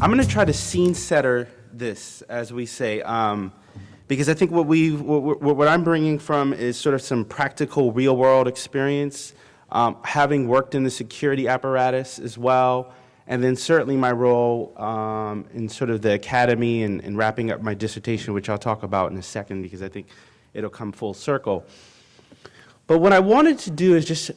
I'm going to try to scene setter this, as we say, because I think what I'm bringing from is sort of some practical real-world experience, having worked in the security apparatus as well, and then certainly my role in sort of the academy and wrapping up my dissertation, which I'll talk about in a second because I think it'll come full circle. But what I wanted to do is just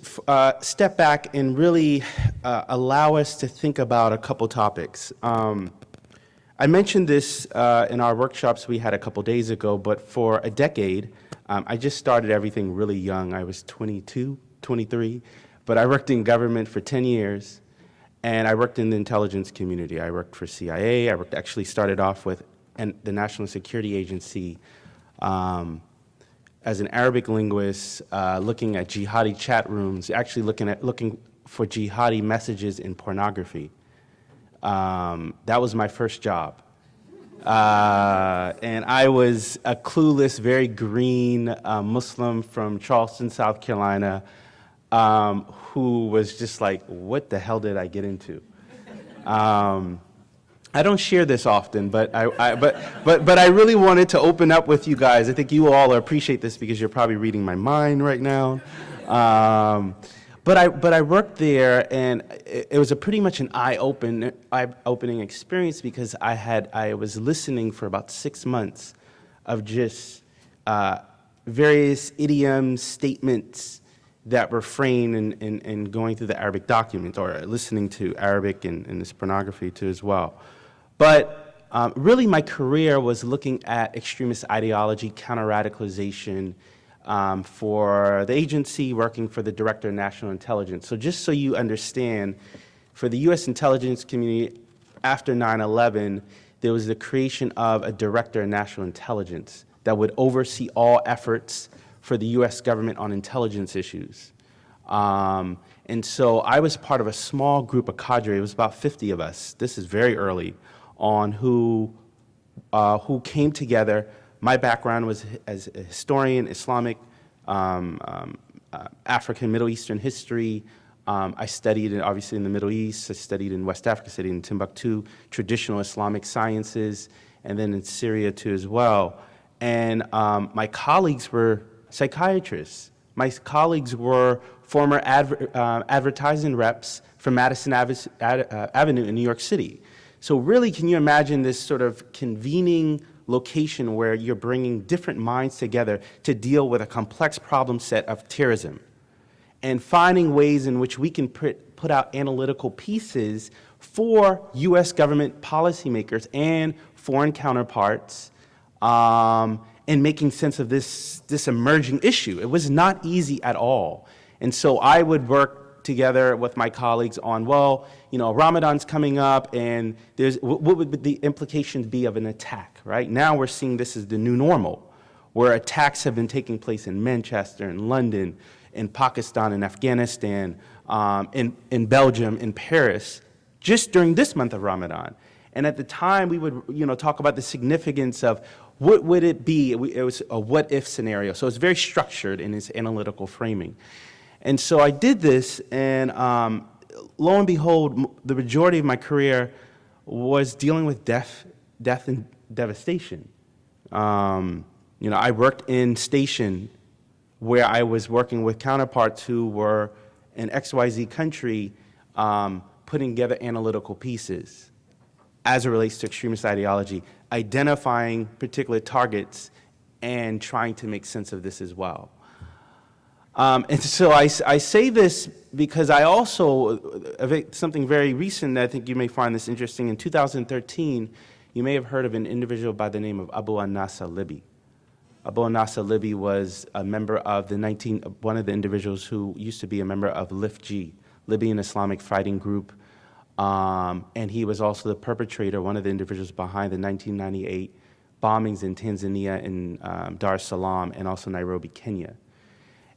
step back and really allow us to think about a couple topics. I mentioned this in our workshops we had a couple days ago, but for a decade, I just started everything really young. I was 22, 23, but I worked in government for 10 years, and I worked in the intelligence community. I worked for CIA. Actually started off with the National Security Agency, as an Arabic linguist, looking at jihadi chat rooms, actually looking for jihadi messages in pornography. That was my first job. And I was a clueless, very green Muslim from Charleston, South Carolina, who was just like, what the hell did I get into? I don't share this often, but I really wanted to open up with you guys. I think you all appreciate this because you're probably reading my mind right now. But I worked there, and it was pretty much an eye-opening experience because I was listening for about 6 months of just various idioms, statements that were framed in going through the Arabic documents, or listening to Arabic and this pornography too as well. But really my career was looking at extremist ideology, counter-radicalization for the agency, working for the Director of National Intelligence. So just so you understand, for the U.S. intelligence community after 9/11, there was the creation of a Director of National Intelligence that would oversee all efforts for the U.S. government on intelligence issues. And so I was part of a small group of cadre. It was about 50 of us. This is very early on who came together. My background was as a historian, Islamic, African, Middle Eastern history. I studied obviously in the Middle East. I studied in West Africa, studied in Timbuktu, traditional Islamic sciences, and then in Syria too as well. And my colleagues were psychiatrists. My colleagues were former advertising reps from Madison Avenue in New York City. So really, can you imagine this sort of convening location where you're bringing different minds together to deal with a complex problem set of terrorism and finding ways in which we can put out analytical pieces for U.S. government policymakers and foreign counterparts and making sense of this emerging issue. It was not easy at all. And so I would work together with my colleagues on, well, you know, Ramadan's coming up, and what would the implications be of an attack, right? Now we're seeing this as the new normal, where attacks have been taking place in Manchester, in London, in Pakistan, in Afghanistan, in Belgium, in Paris, just during this month of Ramadan. And at the time, we would, you know, talk about the significance of what would it be. It was a what-if scenario. So it's very structured in its analytical framing. And so I did this, and lo and behold, the majority of my career was dealing with death and devastation. You know, I worked in station where I was working with counterparts who were in XYZ country putting together analytical pieces as it relates to extremist ideology, identifying particular targets and trying to make sense of this as well. And so I say this because I also, something very recent that I think you may find this interesting. In 2013, you may have heard of an individual by the name of Abu Anas al-Libi. Abu Anas al-Libi was a member of one of the individuals who used to be a member of LIFG, Libyan Islamic Fighting Group. And he was also the perpetrator, one of the individuals behind the 1998 bombings in Tanzania, in Dar es Salaam, and also Nairobi, Kenya.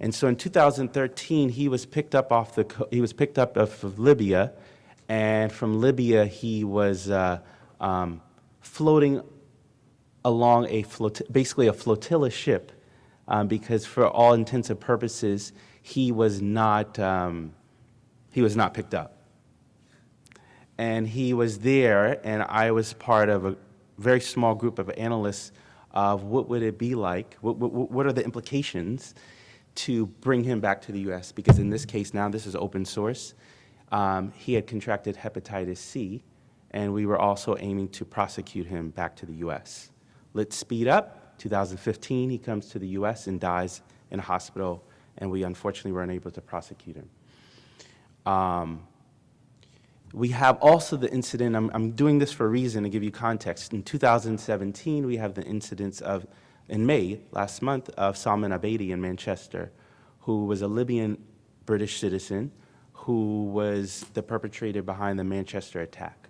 And so in 2013, he was picked up off of Libya, and from Libya he was floating along basically a flotilla ship, because for all intents and purposes he was not picked up. And he was there, and I was part of a very small group of analysts of what would it be like, what are the implications to bring him back to the U.S., because in this case now, this is open source. He had contracted hepatitis C, and we were also aiming to prosecute him back to the U.S. Let's speed up. 2015, he comes to the U.S. and dies in a hospital, and we unfortunately were unable to prosecute him. We have also the incident, I'm doing this for a reason to give you context. In 2017, we have the incidents of, in May, last month, of Salman Abedi in Manchester, who was a Libyan British citizen who was the perpetrator behind the Manchester attack.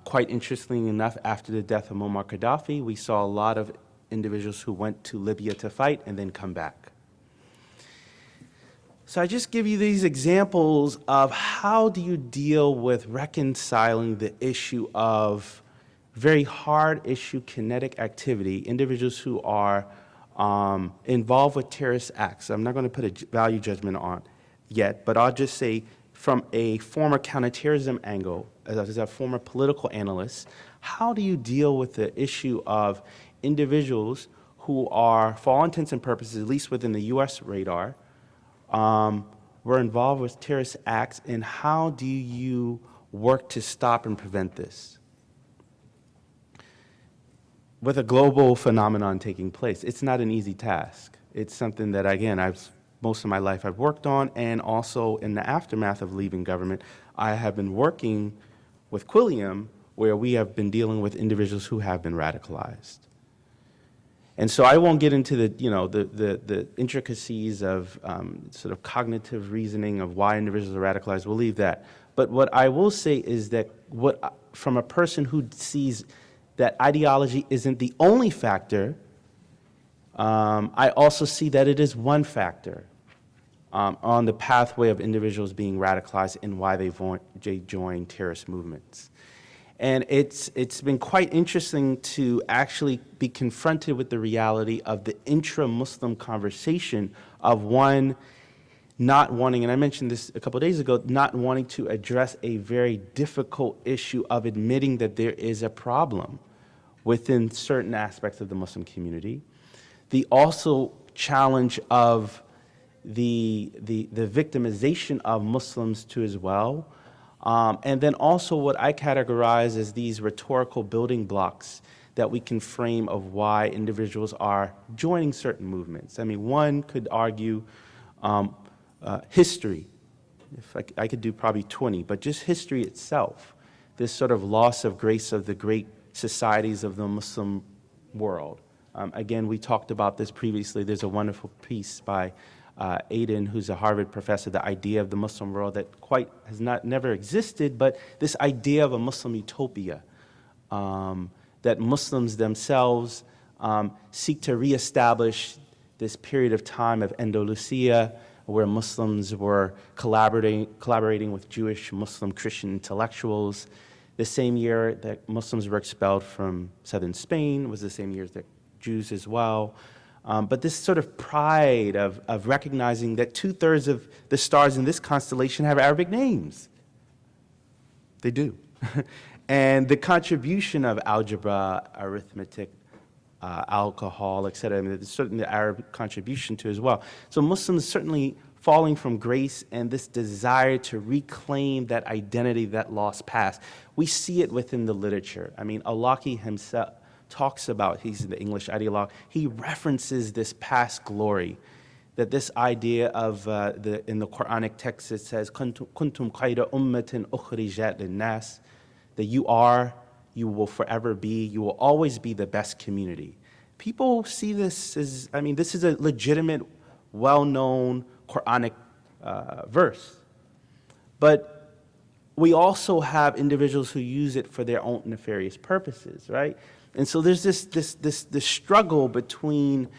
Quite interestingly enough, after the death of Muammar Gaddafi, we saw a lot of individuals who went to Libya to fight and then come back. So I just give you these examples of how do you deal with reconciling the issue of very hard issue kinetic activity, individuals who are involved with terrorist acts. I'm not going to put a value judgment on yet, but I'll just say from a former counterterrorism angle, as a former political analyst, how do you deal with the issue of individuals who are, for all intents and purposes, at least within the U.S. radar, were involved with terrorist acts, and how do you work to stop and prevent this? With a global phenomenon taking place, it's not an easy task. It's something that, again, most of my life I've worked on, and also in the aftermath of leaving government, I have been working with Quilliam, where we have been dealing with individuals who have been radicalized. And so I won't get into the intricacies of sort of cognitive reasoning of why individuals are radicalized. We'll leave that. But what I will say is that from a person who sees that ideology isn't the only factor, I also see that it is one factor on the pathway of individuals being radicalized and why they join terrorist movements. And it's been quite interesting to actually be confronted with the reality of the intra-Muslim conversation of one not wanting, and I mentioned this a couple of days ago, not wanting to address a very difficult issue of admitting that there is a problem within certain aspects of the Muslim community. The also challenge of the victimization of Muslims too as well. And then also what I categorize as these rhetorical building blocks that we can frame of why individuals are joining certain movements. I mean, one could argue history. If I could do probably 20, but just history itself, this sort of loss of grace of the great societies of the Muslim world. Again, we talked about this previously. There's a wonderful piece by Aiden, who's a Harvard professor, the idea of the Muslim world that has never existed, but this idea of a Muslim utopia, that Muslims themselves seek to reestablish this period of time of Andalusia, where Muslims were collaborating with Jewish, Muslim, Christian intellectuals. The same year that Muslims were expelled from southern Spain was the same year that Jews as well. But this sort of pride of recognizing that 2/3 of the stars in this constellation have Arabic names. They do. And the contribution of algebra, arithmetic, alcohol, et cetera, I mean, there's certainly the Arab contribution to as well. So Muslims certainly falling from grace and this desire to reclaim that identity, that lost past. We see it within the literature. I mean, Al-Laki himself talks about, he's the English ideologue, he references this past glory, that this idea of, in the Quranic text it says, kuntum khayra ummatin ukhrijat linnas, that you will forever be, you will always be the best community. People see this as, I mean, this is a legitimate, well-known Quranic verse. But we also have individuals who use it for their own nefarious purposes, right? And so there's this struggle between,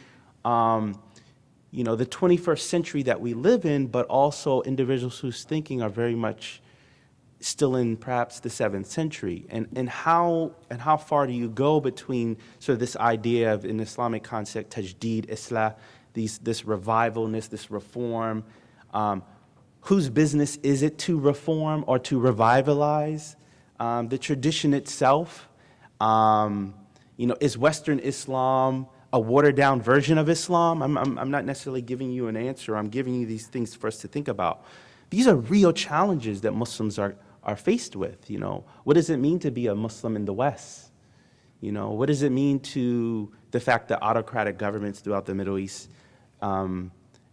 the 21st century that we live in, but also individuals whose thinking are very much still in perhaps the 7th century. And how far do you go between sort of this idea of, in Islamic concept, tajdeed, islah, this revivalness, this reform, whose business is it to reform or to revitalize the tradition itself? Is Western Islam a watered-down version of Islam? I'm not necessarily giving you an answer. I'm giving you these things for us to think about. These are real challenges that Muslims are faced with. What does it mean to be a Muslim in the West? What does it mean to the fact that autocratic governments throughout the Middle East and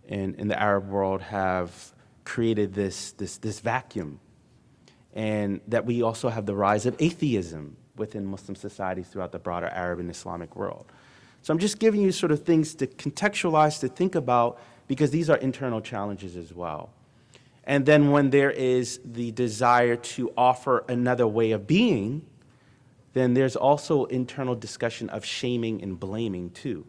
in the Arab world have created this vacuum, and that we also have the rise of atheism within Muslim societies throughout the broader Arab and Islamic world. So I'm just giving you sort of things to contextualize, to think about, because these are internal challenges as well. And then when there is the desire to offer another way of being, then there's also internal discussion of shaming and blaming too.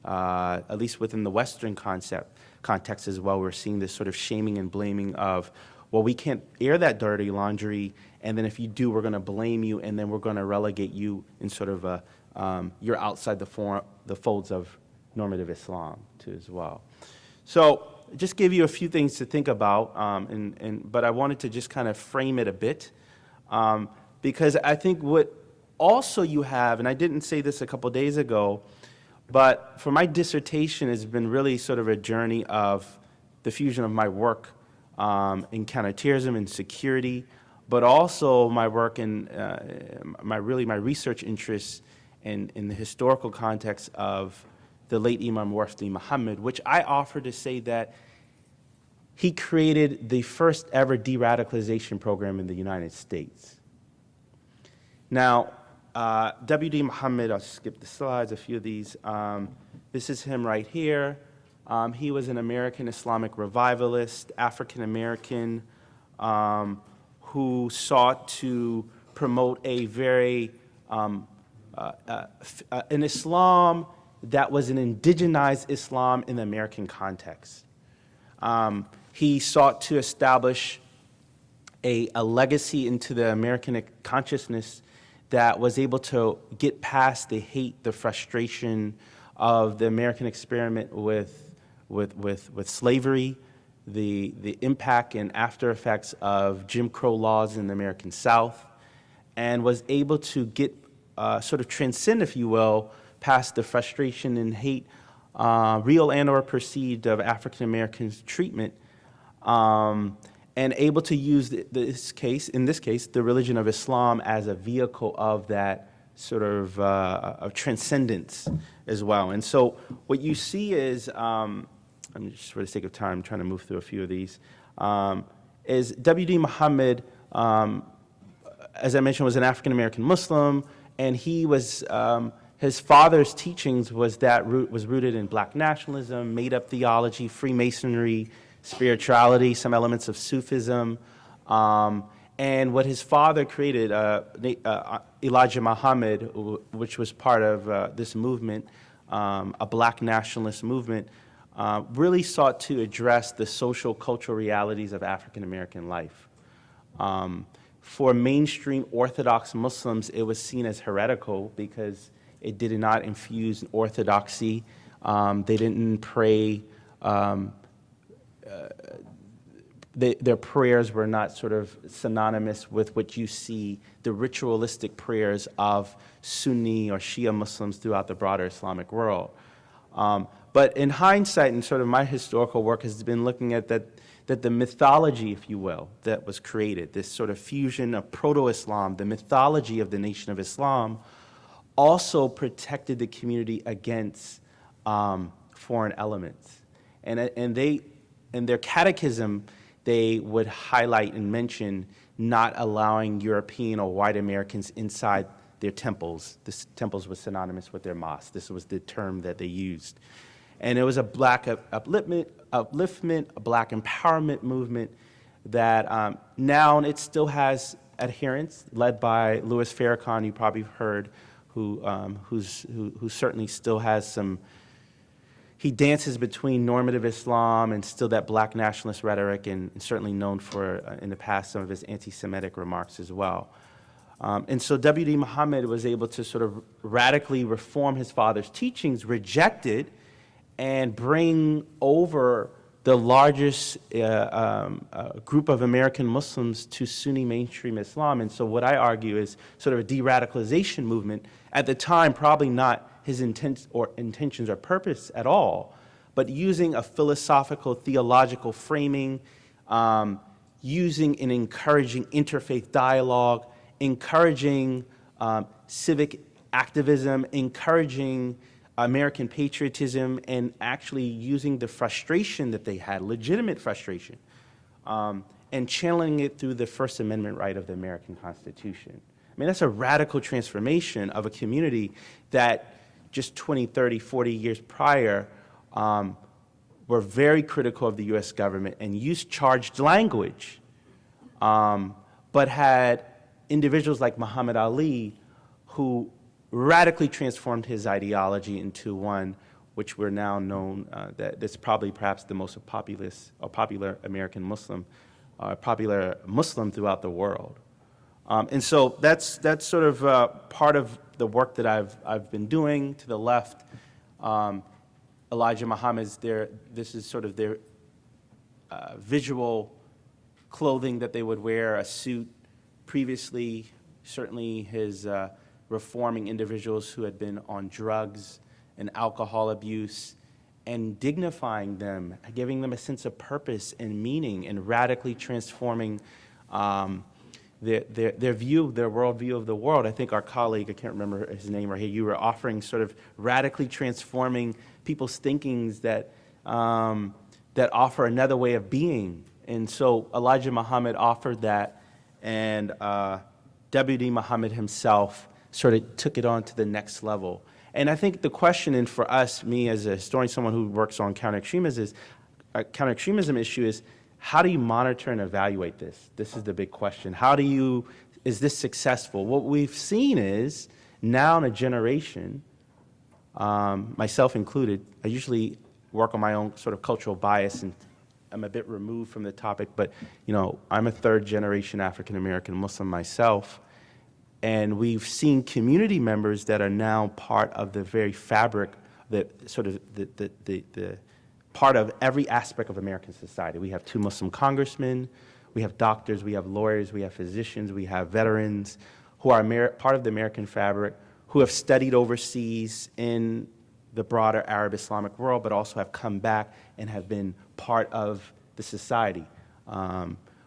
At least within the Western context as well, we're seeing this sort of shaming and blaming of, well, we can't air that dirty laundry, and then if you do, we're going to blame you, and then we're going to relegate you in sort of a, you're outside the folds of normative Islam too as well. So just give you a few things to think about, but I wanted to just kind of frame it a bit, because I think what also you have, and I didn't say this a couple days ago, but for my dissertation has been really sort of a journey of the fusion of my work in counterterrorism and security, but also my work in my research interests in the historical context of the late Imam Mohammed, which I offer to say that he created the first ever de-radicalization program in the United States. Now, W.D. Mohammed, I'll skip the slides, a few of these. This is him right here. He was an American Islamic revivalist, African-American, who sought to promote a very, an Islam that was an indigenized Islam in the American context. He sought to establish a legacy into the American consciousness that was able to get past the hate, the frustration of the American experiment with slavery, the impact and after effects of Jim Crow laws in the American South, and was able to get sort of transcend, if you will, past the frustration and hate, real and or perceived, of African Americans' treatment, and able to use in this case, the religion of Islam as a vehicle of that sort of transcendence as well. And so what you see is, I'm just for the sake of time trying to move through a few of these, is W.D. Mohammed, as I mentioned, was an African-American Muslim, and he was, his father's teachings was rooted in black nationalism, made-up theology, Freemasonry, spirituality, some elements of Sufism, and what his father created, Elijah Muhammad, which was part of this movement, a black nationalist movement, really sought to address the social, cultural realities of African American life. For mainstream Orthodox Muslims, it was seen as heretical because it did not infuse orthodoxy. They didn't pray. Their prayers were not sort of synonymous with what you see, the ritualistic prayers of Sunni or Shia Muslims throughout the broader Islamic world. But in hindsight, and sort of my historical work has been looking at that the mythology, if you will, that was created, this sort of fusion of proto-Islam, the mythology of the Nation of Islam, also protected the community against foreign elements. And they, in their catechism, they would highlight and mention not allowing European or white Americans inside their temples. The temples was synonymous with their mosques. This was the term that they used. And it was a black upliftment, a black empowerment movement that now it still has adherents, led by Louis Farrakhan, you probably heard, who certainly still has some. He dances between normative Islam and still that black nationalist rhetoric, and certainly known for, in the past, some of his anti-Semitic remarks as well. And so W.D. Mohammed was able to sort of radically reform his father's teachings, reject it, and bring over the largest group of American Muslims to Sunni mainstream Islam. And so what I argue is sort of a de-radicalization movement, at the time probably not his intentions or purpose at all, but using a philosophical, theological framing, using and encouraging interfaith dialogue, encouraging civic activism, encouraging American patriotism, and actually using the frustration that they had, legitimate frustration, and channeling it through the First Amendment right of the American Constitution. I mean, that's a radical transformation of a community that just 20, 30, 40 years prior were very critical of the US government and used charged language, but had individuals like Muhammad Ali who radically transformed his ideology into one which we're now known, that's probably perhaps the most populous or popular American Muslim, popular Muslim throughout the world. And so that's sort of part of the work that I've been doing. To the left, Elijah Muhammad's this is sort of their visual clothing that they would wear, a suit. Previously, certainly his reforming individuals who had been on drugs and alcohol abuse, and dignifying them, giving them a sense of purpose and meaning, and radically transforming their view, their worldview of the world. I think our colleague, I can't remember his name right here, you were offering sort of radically transforming people's thinkings that offer another way of being. And so Elijah Muhammad offered that, and W.D. Muhammad himself sort of took it on to the next level. And I think the question, and for us, me as a historian, someone who works on counter-extremism issue is, how do you monitor and evaluate this? This is the big question. Is this successful? What we've seen is, now in a generation, myself included, I usually work on my own sort of cultural bias, and I'm a bit removed from the topic, but I'm a third-generation African-American Muslim myself, and we've seen community members that are now part of the very fabric, the part of every aspect of American society. We have 2 Muslim congressmen, we have doctors, we have lawyers, we have physicians, we have veterans who are part of the American fabric, who have studied overseas in the broader Arab Islamic world, but also have come back and have been part of the society,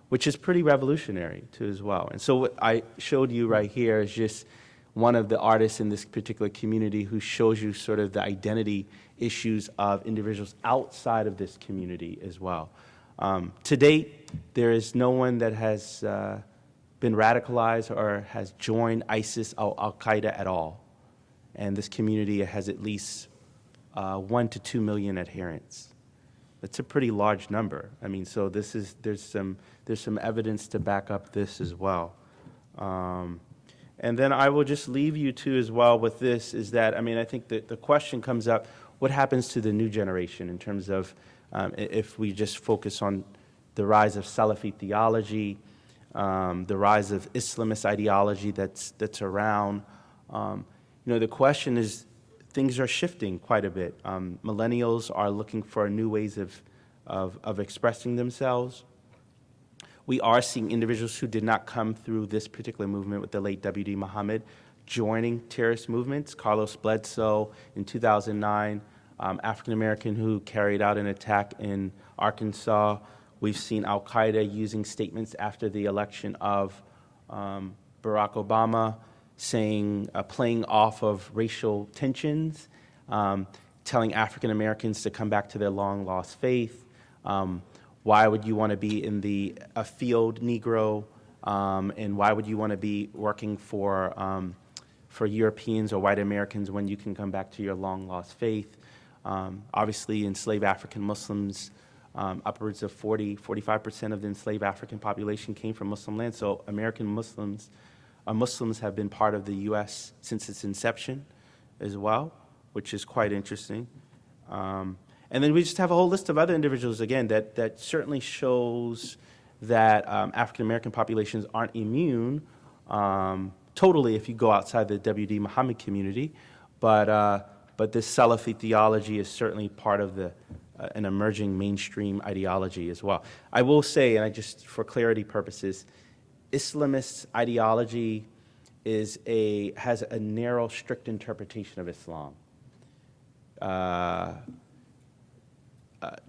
which is pretty revolutionary too as well. And so what I showed you right here is just one of the artists in this particular community who shows you sort of the identity issues of individuals outside of this community as well. To date, there is no one that has been radicalized or has joined ISIS or Al-Qaeda at all. And this community has at least 1 to 2 million adherents. That's a pretty large number. I mean, so there's some evidence to back up this as well. And then I will just leave you too as well with this, is that, I mean, I think that the question comes up, what happens to the new generation in terms of, if we just focus on the rise of Salafi theology, the rise of Islamist ideology that's around. The question is, things are shifting quite a bit. Millennials are looking for new ways of expressing themselves. We are seeing individuals who did not come through this particular movement with the late W.D. Muhammad joining terrorist movements. Carlos Bledsoe in 2009, African-American who carried out an attack in Arkansas. We've seen Al-Qaeda using statements after the election of Barack Obama, saying, playing off of racial tensions, telling African Americans to come back to their long-lost faith. Why would you want to be in a field Negro, and why would you want to be working for Europeans or white Americans when you can come back to your long-lost faith? Obviously, enslaved African Muslims, upwards of 45% of the enslaved African population came from Muslim lands. So American Muslims have been part of the U.S. since its inception as well, which is quite interesting. And then we just have a whole list of other individuals, again, that certainly shows that African-American populations aren't immune totally if you go outside the W.D. Muhammad community, but this Salafi theology is certainly part of an emerging mainstream ideology as well. I will say, and I just for clarity purposes, Islamist ideology has a narrow, strict interpretation of Islam.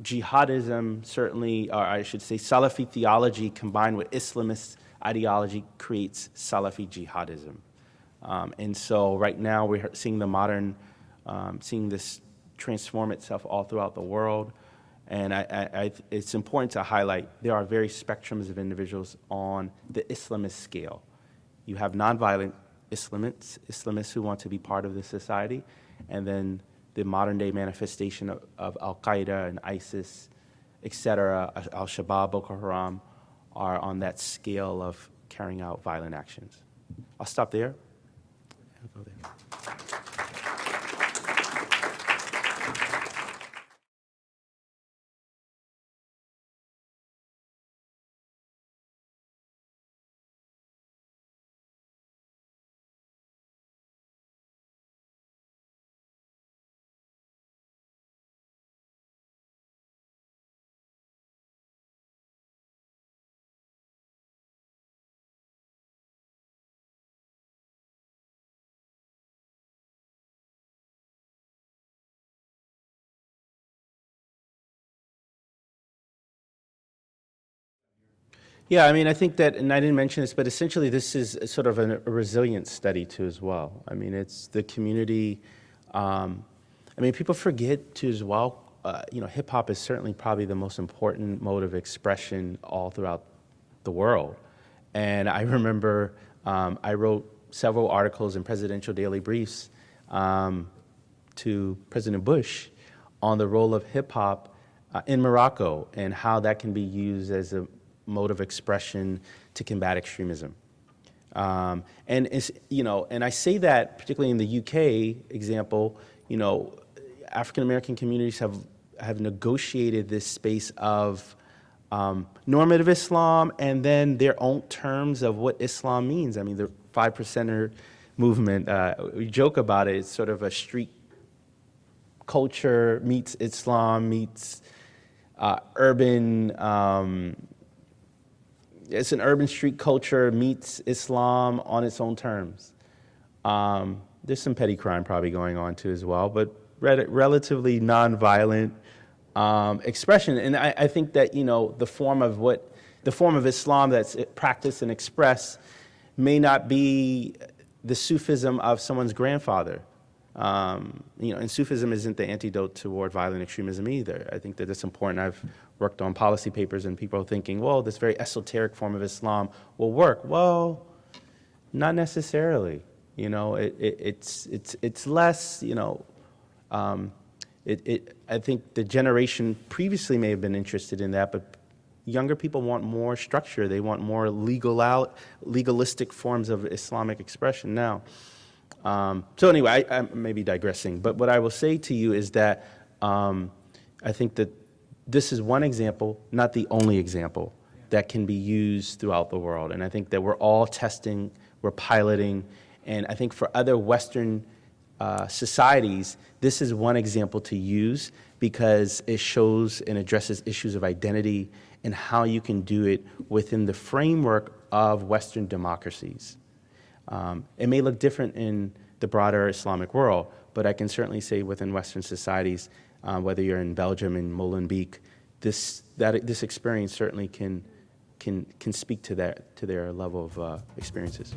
Jihadism certainly, or I should say Salafi theology combined with Islamist ideology creates Salafi jihadism. And so right now we're seeing seeing this transform itself all throughout the world. And it's important to highlight there are various spectrums of individuals on the Islamist scale. You have nonviolent Islamists who want to be part of the society, and then the modern day manifestation of Al-Qaeda and ISIS, et cetera, Al-Shabaab, Boko Haram, are on that scale of carrying out violent actions. I'll stop there. I'll go there. Yeah, I mean, I think that, and I didn't mention this, but essentially this is sort of a resilience study too as well. I mean, it's the community. I mean, people forget too as well. Hip hop is certainly probably the most important mode of expression all throughout the world. And I remember I wrote several articles in presidential daily briefs to President Bush on the role of hip hop in Morocco and how that can be used as a mode of expression to combat extremism. And I say that particularly in the UK example, African American communities have negotiated this space of normative Islam and then their own terms of what Islam means. I mean, the 5%er movement, we joke about it, it's sort of a street culture meets Islam meets urban, it's an urban street culture meets Islam on its own terms. There's some petty crime probably going on too as well, but relatively nonviolent expression. And I think that, the form of Islam that's practiced and expressed may not be the Sufism of someone's grandfather. And Sufism isn't the antidote toward violent extremism either. I think that it's important. I've worked on policy papers and people are thinking, well, this very esoteric form of Islam will work. Well, not necessarily. It's less, I think the generation previously may have been interested in that, but younger people want more structure. They want more legalistic forms of Islamic expression now. So anyway, I may be digressing, but what I will say to you is that I think that this is one example, not the only example, that can be used throughout the world. And I think that we're all testing, we're piloting, and I think for other Western societies, this is one example to use because it shows and addresses issues of identity and how you can do it within the framework of Western democracies. It may look different in the broader Islamic world, but I can certainly say within Western societies, whether you're in Belgium, in Molenbeek, this experience certainly can speak to their level of experiences.